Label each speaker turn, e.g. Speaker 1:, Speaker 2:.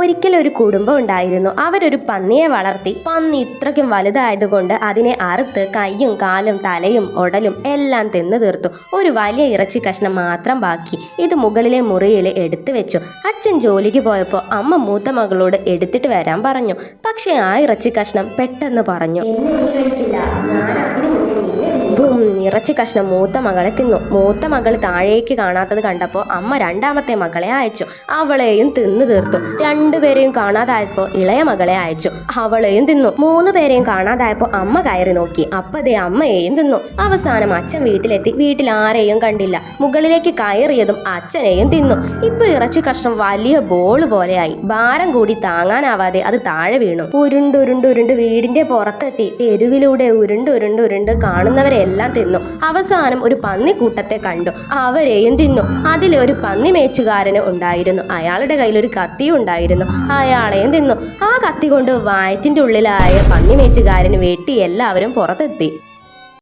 Speaker 1: ഒരിക്കലൊരു കുടുംബം ഉണ്ടായിരുന്നു. അവരൊരു പന്നിയെ വളർത്തി. പന്നി ഇത്രയ്ക്കും വലുതായതുകൊണ്ട് അതിനെ അറുത്ത് കൈയും കാലും തലയും ഒടലും എല്ലാം തിന്നു തീർത്തു. ഒരു വലിയ ഇറച്ചി കഷ്ണം മാത്രം ബാക്കി. ഇത് മുകളിലെ മുറിയിൽ എടുത്തു വെച്ചു. അച്ഛൻ ജോലിക്ക് പോയപ്പോൾ അമ്മ മൂത്ത മകളോട് എടുത്തിട്ട് വരാൻ പറഞ്ഞു. പക്ഷെ ആ ഇറച്ചി കഷ്ണം പെട്ടെന്ന് പറഞ്ഞു, ഇറച്ചി കഷ്ണം മൂത്ത മകളെ തിന്നു. മൂത്ത മകൾ താഴേക്ക് കാണാത്തത് കണ്ടപ്പോൾ അമ്മ രണ്ടാമത്തെ മകളെ അയച്ചു. അവളെയും തിന്നു തീർത്തു. രണ്ടുപേരെയും കാണാതായപ്പോൾ ഇളയ മകളെ അയച്ചു. അവളെയും തിന്നു. 3 പേരെയും കാണാതായപ്പോൾ അമ്മ കയറി നോക്കി. അപ്പതേ അമ്മയെയും തിന്നു. അവസാനം അച്ഛൻ വീട്ടിലെത്തി. വീട്ടിൽ ആരെയും കണ്ടില്ല. മുകളിലേക്ക് കയറിയതും അച്ഛനെയും തിന്നു. ഇപ്പൊ ഇറച്ചി കഷ്ണം വലിയ ബോൾ പോലെയായി. ഭാരം കൂടി താങ്ങാനാവാതെ അത് താഴെ വീണു. ഉരുണ്ടുരുണ്ടുരുണ്ട് വീടിന്റെ പുറത്തെത്തി. തെരുവിലൂടെ ഉരുണ്ടുരുണ്ടുരുണ്ട് കാണുന്നവരെല്ലാം തിന്നു. അവസാനം ഒരു പന്നിക്കൂട്ടത്തെ കണ്ടു. അവരെയും തിന്നു. അതിലൊരു പന്നി മേച്ചുകാരന് ഉണ്ടായിരുന്നു. അയാളുടെ കയ്യിൽ ഒരു കത്തിയും ഉണ്ടായിരുന്നു. അയാളെയും തിന്നു. ആ കത്തി കൊണ്ട് വയറ്റിന്റെ ഉള്ളിലായ പന്നി മേച്ചുകാരന് വെട്ടി എല്ലാവരും പുറത്തെത്തി.